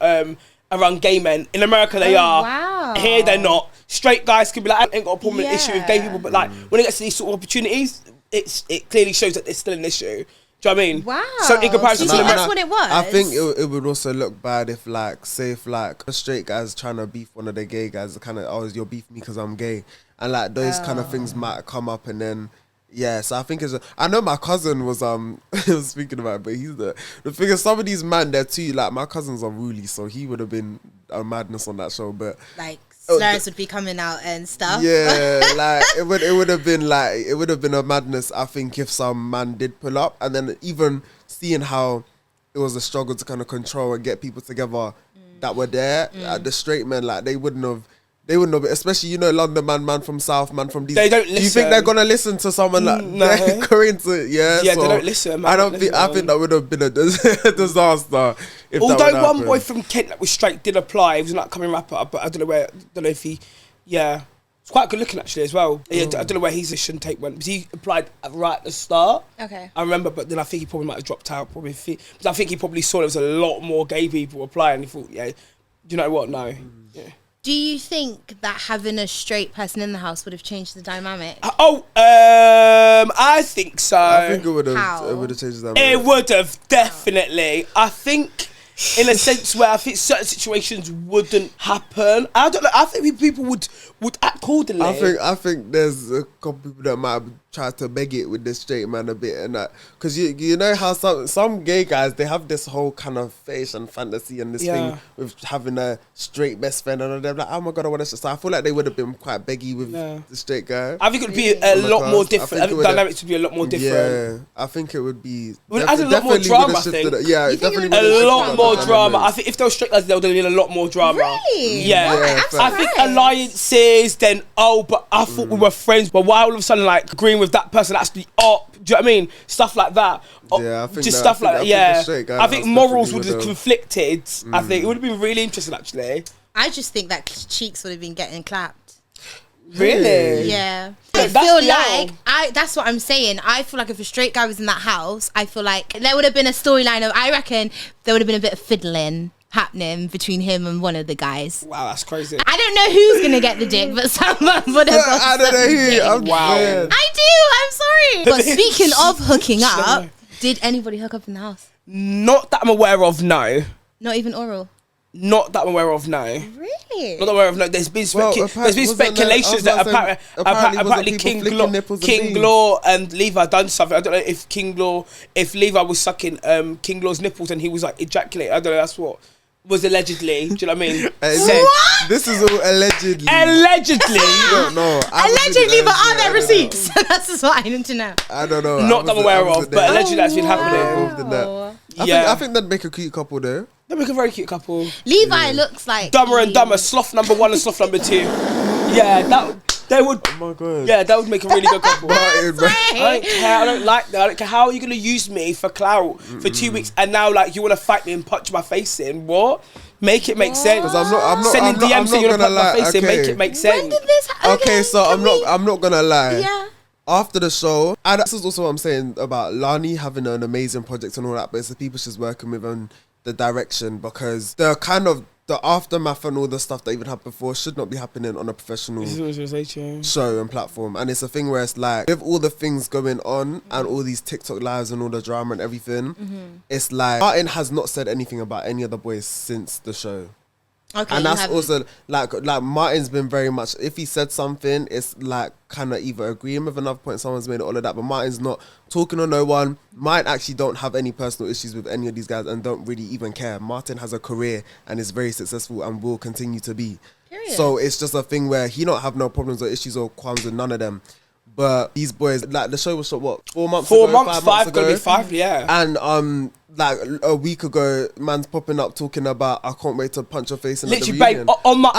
gay men. In America they are. Wow. Here they're not. Straight guys can be like, I ain't got a problem with issue with gay people, but like when it gets to these sort of opportunities, it clearly shows that it's still an issue. Do you know what I mean? Wow. So in comparison Do you to think that's what it was? I think it would also look bad if like, say if like a straight guy's trying to beef one of the gay guys, kind of, oh, you're beefing me because I'm gay. And like those kind of things might come up and then, yeah, so I think I know my cousin was was speaking about it, but he's the thing is some of these men they're too, like my cousins are really, so he would have been a madness on that show, but like slurs would be coming out and stuff. Yeah, like it would have been a madness, I think, if some man did pull up, and then even seeing how it was a struggle to kind of control and get people together that were there, the straight men, like they wouldn't have, especially, you know, London man from South, man from these. They don't listen. Do you think they're gonna listen to someone like No. Korean to Yeah, so they don't listen. I think that would have been a disaster. If Although that would one happen. boy from Kent that was straight did apply. He was an upcoming rapper, but I don't know if he. Yeah, it's quite good looking actually as well. Yeah, I don't know where his shouldn't take one because he applied right at the start. Okay. I remember, but then I think he probably might have dropped out. Because I think he probably saw there was a lot more gay people applying. He thought, yeah, do you know what? No. Yeah. Do you think that having a straight person in the house would have changed the dynamic? I think so. I think it would have How? changed that. It would have, definitely. I think in a sense where I think certain situations wouldn't happen. I don't know. I think people would act accordingly. I think there's a couple people that might have tried to beg it with this straight man a bit and that, because you know how some gay guys, they have this whole kind of fetish and fantasy and this thing with having a straight best friend, and they're like, oh my god, I want to. So I feel like they would have been quite beggy with the straight guy. I think it would be a lot more different. I think the dynamics would be a lot more different. Yeah, I think it would be. It adds a lot more drama, I think. Yeah, You think definitely it would A be lot more drama. I think if there were straight guys, there would have been a lot more drama. Really? Yeah. Why? I'm I think surprised. alliances, then, but I thought we were friends, but why all of a sudden, like, agreeing with that person, that's the op. Do you know what I mean? Stuff like that. Yeah, I think just that- stuff I like think that, the straight guy I think house morals definitely would have would've- conflicted. I think it would have been really interesting, actually. I just think that Cheeks would have been getting clapped. Really? Yeah. Yeah, I that's feel the like that's what I'm saying. I feel like if a straight guy was in that house, I feel like there would have been a storyline of, I reckon there would have been a bit of fiddling happening between him and one of the guys. Wow, that's crazy. I don't know who's gonna get the dick, but someone would have got I don't know who. something. I'm Wow. dead. I do, I'm sorry. But speaking of hooking up, did anybody hook up in the house? Not that I'm aware of, no. Not even oral. Not that I'm aware of, no. Really? Not aware of, no. There's been Well, speculations that apparently King Law and Levi done something. I don't know if Levi was sucking King Law's nipples and he was like ejaculating. I don't know. That's what was allegedly. Do you know what I mean? Said. What? This is all allegedly. Allegedly. I don't know. Allegedly, but are there receipts? That's just what I need to know. I don't know. Not that I'm aware of, but allegedly that's been happening. Involved in that. Yeah. I think that'd make a cute couple though. They make a very cute couple. Levi looks like Dumber and Dumber, sloth number 1 and sloth number 2. Yeah, they would. Oh my god. Yeah, that would make a really good couple. Martin, bro. I don't care. I don't like that. I don't care. How are you gonna use me for clout for 2 weeks and now like you want to fight me and punch my face in? What? Make it make sense. 'Cause I'm not sending DMs saying you're gonna punch my face in. okay. Make it make When sense. did this happen? Okay, so I'm not gonna lie. Yeah. After the show, and this is also what I'm saying about Lani having an amazing project and all that, but it's the people she's working with and the direction, because the kind of the aftermath and all the stuff that even happened before should not be happening on a professional This is what I was gonna say to you. show and platform. And it's a thing where it's like, with all the things going on and all these TikTok lives and all the drama and everything, it's like Martin has not said anything about any of the boys since the show. Okay, And you that's haven't. also like Martin's been very much, if he said something, it's like kind of either agreeing with another point someone's made, all of that, but Martin's not talking to no one. Martin actually don't have any personal issues with any of these guys and don't really even care. Martin has a career and is very successful and will continue to be. Period. So it's just a thing where he don't have no problems or issues or qualms with none of them. But these boys, like the show was shot what 4 months 4 ago, months, 5 months gonna ago, be 5, yeah. and like a week ago, man's popping up talking about I can't wait to punch your face in Literally, the reunion. babe, on my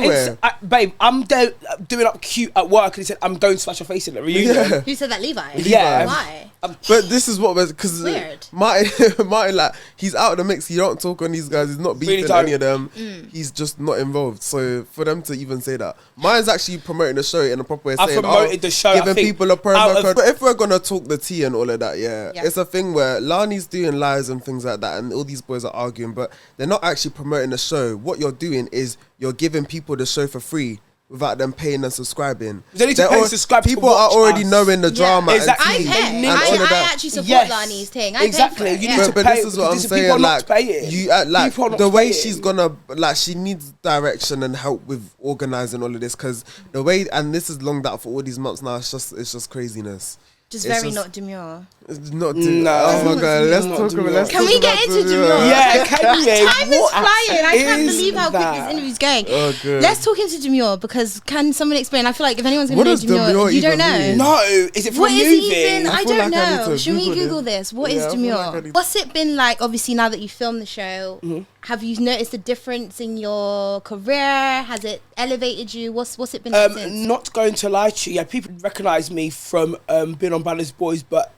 nowhere. babe, I'm there doing up cute at work, and he said I'm going to smash your face in the reunion. Yeah. Who said that? Levi? Yeah. Why? But this is what was because Weird. Martin, like he's out of the mix. He don't talk on these guys. He's not beefing Really don't. any of them. He's just not involved. So for them to even say that, mine's actually promoting the show in a proper way. I saying, promoted the show, I giving think, people a promo out of- code. But if we're gonna talk the tea and all of that, yeah, Yeah. it's a thing where Lani's doing lives and things like that, and all these boys are arguing, but they're not actually promoting the show. What you're doing is you're giving people the show for free. Without them paying and subscribing, They need to pay and subscribe to people are watch already us. knowing the drama. Exactly. I And tea pay. and all of I that. actually support Yes. Lani's thing. I Exactly. Pay for it. You yeah. need to But pay this is what I'm because people are saying. not Like, paying. you People are not the way paying. she's gonna like, she needs direction and help with organizing all of this because the way, and this is long that for all these months now. It's just craziness. Just It's very just- not demure. It's not. No. Oh my god. Let's Not talk demure. about. Let's Can talk we get about into demure. demure? Yeah, can we? Time is What flying. I can't is believe how quick that? this interview's going. Oh, good. Let's talk into demure because can someone explain? I feel like if anyone's going What to know does demure demure, you don't even know. mean? No, is it from What a is movie? it even? I feel don't like I need know. to Should we Google Google this? What Yeah, is I feel demure? like I need to- What's it been like? Obviously, now that you filmed the show, Mm-hmm. have you noticed a difference in your career? Has it elevated you? What's it been like since? Not going to lie to you, yeah, people recognise me from being on Badderz Boiz, but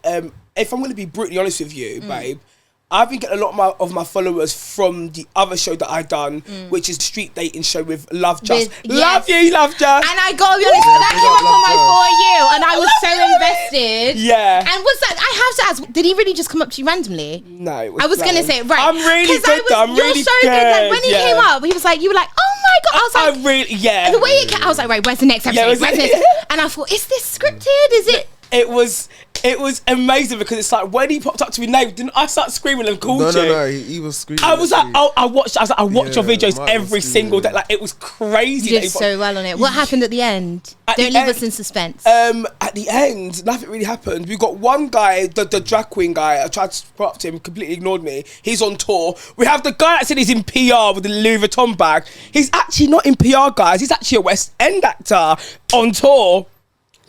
if I'm going to be brutally honest with you, babe, I've been getting a lot of my followers from the other show that I done, which is street dating show with Love Just. Love you, Love Just. And I gotta be honest, that came up on my For You, and I was so invested. Yeah. And what's that? I have to ask, did he really just come up to you randomly? No, it I was planned. gonna say, right. I'm really 'Cause good though. I'm you're really so good. good. Like when he yeah. came up, he was like, you were like, oh my god. I was like, I really, yeah. the way it came, I was like, right, where's the next episode? Yeah, was Where's it- this? And I thought, is this scripted? Is it? It was amazing because it's like when he popped up to me, name, didn't I start screaming and called you? No. He was screaming. I was like, at me. oh, I watch your Yeah, videos mine was every single day. screaming. Like it was crazy. You that did he so well on it. What happened at the end? At Don't the leave end- us in suspense. At the end, nothing really happened. We got one guy, the drag queen guy. I tried to put up to him, completely ignored me. He's on tour. We have the guy that said he's in PR with the Louis Vuitton bag. He's actually not in PR, guys. He's actually a West End actor on tour.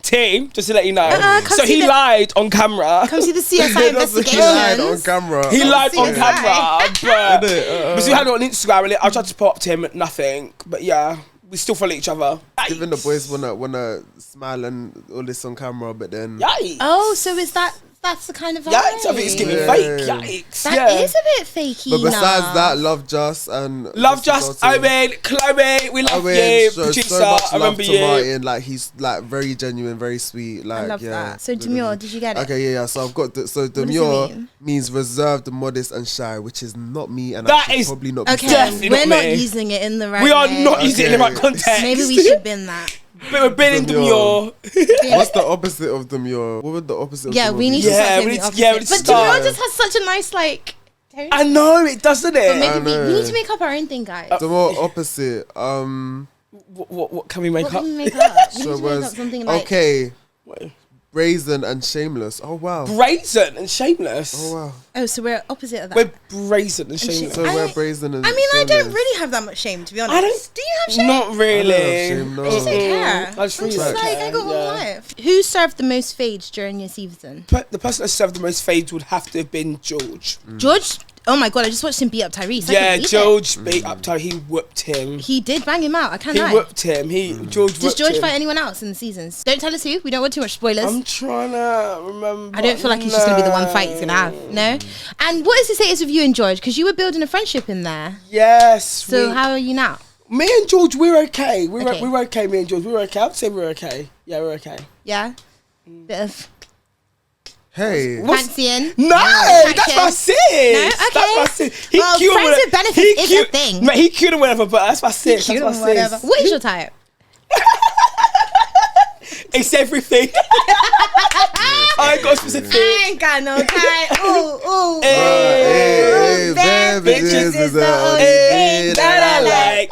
Team, just to let you know. come So see he the- lied on camera. Come see the CSI He lied on investigations. camera. He lied on CSI. camera, but Did we had it on Instagram. And I tried to put up to him, nothing. But yeah, we still follow each other. Even the boys wanna smile and all this on camera, but then Yikes! Oh, so that's the kind of vibe? Yikes! I think it's giving Yeah. fake. Yikes! That yeah. is a bit fakey. But besides now. that, Love Just and Love Mr. Just, Dalton. Owen, Chloe, we love Owen, you. so Producer, much I love remember to you. Martin. Like he's like very genuine, very sweet. Like I love yeah. that. So demure, did you get it? Okay, yeah. So I've got does it demure mean? means reserved, modest, and shy, which is not me, and That I should is- probably not. Be Okay, saying. Definitely we're not not me. using it in the right We are way. not using it in the right Okay. context. Maybe we should bin that. But we're bidding Demure. demure. What's the opposite of demure? What would the opposite? Yeah, of we need demure to be? Yeah, start we saying need the to- yeah, we opposite. need But to start. demure just has such a nice like tone. I know it, doesn't But it? maybe we know. need to make up our own thing, guys. The more opposite. What can we make What up? can we make up? We So need to make up was something like okay. What? Brazen and shameless. Oh wow. Brazen and shameless. Oh wow. Oh, so we're opposite of that. We're brazen and shameless. So I- we're brazen and. I mean, I don't shameless. really have that much shame, to be honest. I don't- Do you have shame? Not really. I don't have shame, no. I just don't care. I just I'm really just don't like, care, I got one yeah. life. Who served the most fades during your season? The person that served the most fades would have to have been George. George? Oh my god, I just watched him beat up Tyrese. I Yeah, couldn't believe it. George beat up Ty. He whooped him. He did bang him out. I can't He lie. whooped him. George Does whooped George him. fight anyone else in the seasons? Don't tell us who. We don't want too much spoilers. I'm trying to remember. I don't feel like he's just going to be the one fight he's going to have. No? And what is the status of you and George? Because you were building a friendship in there. Yes. So how are you now? Me and George, we're okay. We're Okay. we're okay. Me and George, we're okay. I'd say we're okay. Yeah, we're okay. Yeah? Bit of Hey. fancying? No, that's my sis. No? That's Okay. my sis. He Well, cute friends with with benefits is a thing. Mate, he cute and whatever, but that's my sis. Cute That's or my whatever. sis. What is your type? It's everything. I ain't got specific. I ain't got no type. Ooh, ooh. Hey, bad baby, bitches this is is the the only only thing thing that I like.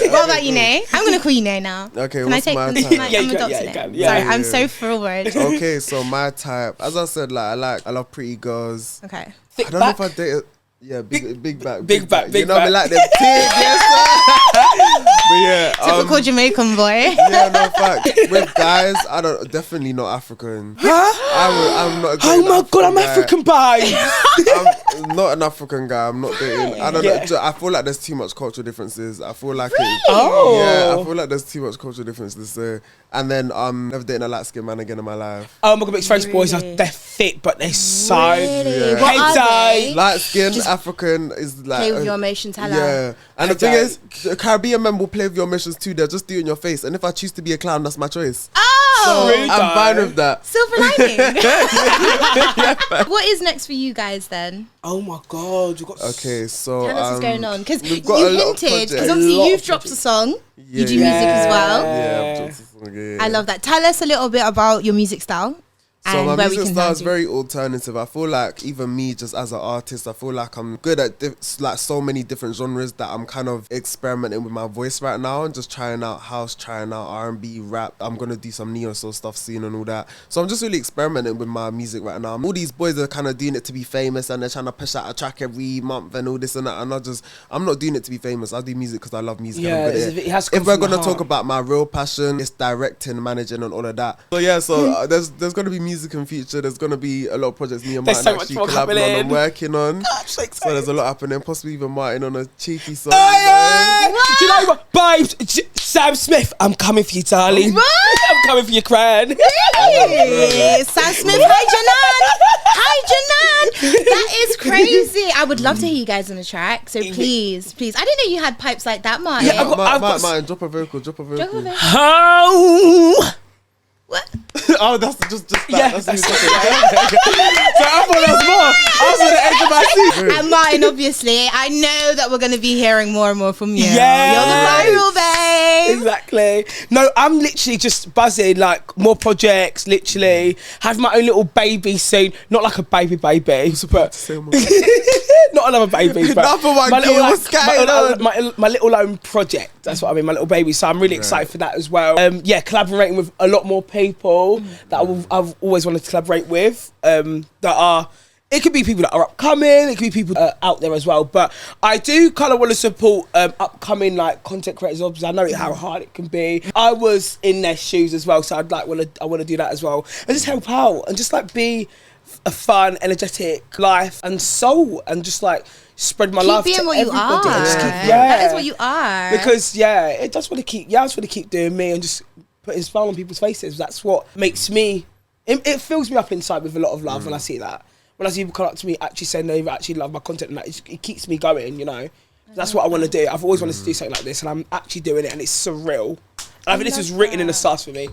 Ooh. What about you, Nay? I'm going to call you Nay now. Okay, Can I what's take my them? type? I'm Yeah, you can, adopting yeah, it. you can, yeah. Sorry, I'm Yeah. so forward. Okay, so my type, as I said, like I love pretty girls. Okay. Thick I don't back. know if I date. Yeah, big back. big back, You big know me back. like them tig, yes sir. yeah, Typical Jamaican boy. yeah, no fact. With guys, definitely not African. I'm not. Oh my God, I'm African bi. I'm not an African guy. I'm not dating. I don't know. I feel like there's too much cultural differences. I feel like yeah, I feel like there's too much cultural differences. So, and then never dating a light skinned man again in my life. Oh my God, mixed race boys they're fit, but they're so Really? What are they? Light skinned African is like Play with your emotions, hello. yeah. And the thing is, the Caribbean men will play with your emotions too. They'll just do it in your face. And if I choose to be a clown, that's my choice. Oh, Really? I'm fine with that. silver lining. What is next for you guys then? Oh my God, you got Okay, so Tell us what's going on, because we've you got a lot of hinted, because projects. obviously lot you've of dropped a projects. song. You do Yeah. music as well. Yeah, I've dropped a song, yeah. I love that. Tell us a little bit about your music style. So And my where we music can style find is you. very alternative. I feel like even me, just as an artist, I feel like I'm good at like so many different genres that I'm kind of experimenting with my voice right now and just trying out house, trying out R&B, rap. I'm gonna do some neo soul stuff soon and all that. So I'm just really experimenting with my music right now. All these boys are kind of doing it to be famous and they're trying to push out a track every month and all this and that. And I'm not doing it to be famous. I do music because I love music. and I'm Yeah, good at it has to come if we're from the gonna talk heart. about my real passion, it's directing, managing, and all of that. So yeah, so there's gonna be music in future. There's gonna be a lot of projects me and There's Martin so much actually more collabing on happening. and working on. I'm so So excited. there's a lot happening. Possibly even Martin on a cheeky song. Do you know what? Babes, Sam Smith, I'm coming for you, darling. I'm coming for your crown. Hey, Sam Smith, hi Janan. That is crazy. I would love to hear you guys on the track. So please. I didn't know you had pipes like that, Martin. Yeah, I've got- Martin, drop a vocal. Drop of it. Oh. What? Oh, that's just that. Yeah, that's that's so I thought there was more. I was on the edge of my seat. And Martin, obviously, I know that we're going to be hearing more and more from you. Yes. You're the viral babe. Exactly. No, I'm literally just buzzing, like more projects, literally. Have my own little baby soon. Not like a baby, but not another baby, but Another one, my little, Gil, what's going on? my little own project. That's what I mean, my little baby. So I'm really excited for that as well. Yeah, collaborating with a lot more people that I've always wanted to collaborate with. It could be people that are upcoming, it could be people out there as well. But I do kind of want to support upcoming like content creators. Obviously, I know how hard it can be. I was in their shoes as well, so I want to do that as well and just help out and just like be a fun, energetic life and soul and just like spread my love to Keep being what everybody. you are. And just keep, That is what you are. because I just want to keep doing me and just putting a smile on people's faces. That's what makes me. It fills me up inside with a lot of love when I see that. When I see people come up to me actually saying they actually love my content and that, it keeps me going. You know, that's what I want to do. I've always wanted to do something like this, and I'm actually doing it, and it's surreal. I think this was written in the stars for me.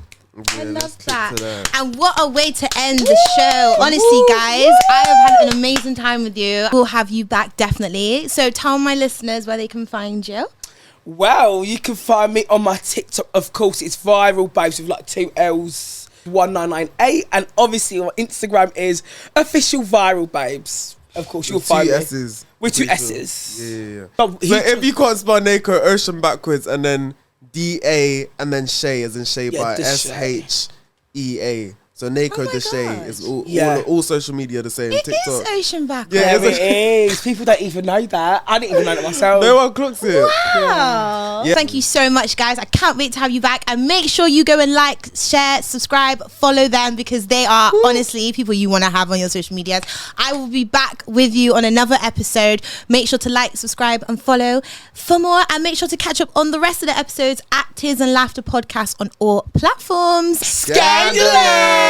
I love that. And what a way to end the show. Honestly, guys, I have had an amazing time with you. We'll have you back definitely. So tell my listeners where they can find you. Well, you can find me on my TikTok, of course. It's viral babes with like 2 L's, 1998, and obviously on Instagram is official viral babes. Of course, you'll find two me. S's. With 2 Pretty sure. S's. Yeah. But So if you can't spell Nako, ocean backwards and then DA and then Shay as in Shay Yeah, by Deshay. SHEA. So Nako Oh my Deshay God. is Yeah. all social media the same. It TikTok. is Ocean Backwards. Yeah, There it is. People don't even know that. I didn't even know that myself. No one clocks it. Wow. Yeah. Thank you so much, guys. I can't wait to have you back. And make sure you go and like, share, subscribe, follow them because they are honestly people you want to have on your social medias. I will be back with you on another episode. Make sure to like, subscribe, and follow for more. And make sure to catch up on the rest of the episodes at Tears and Laughter Podcast on all platforms. Scandalous.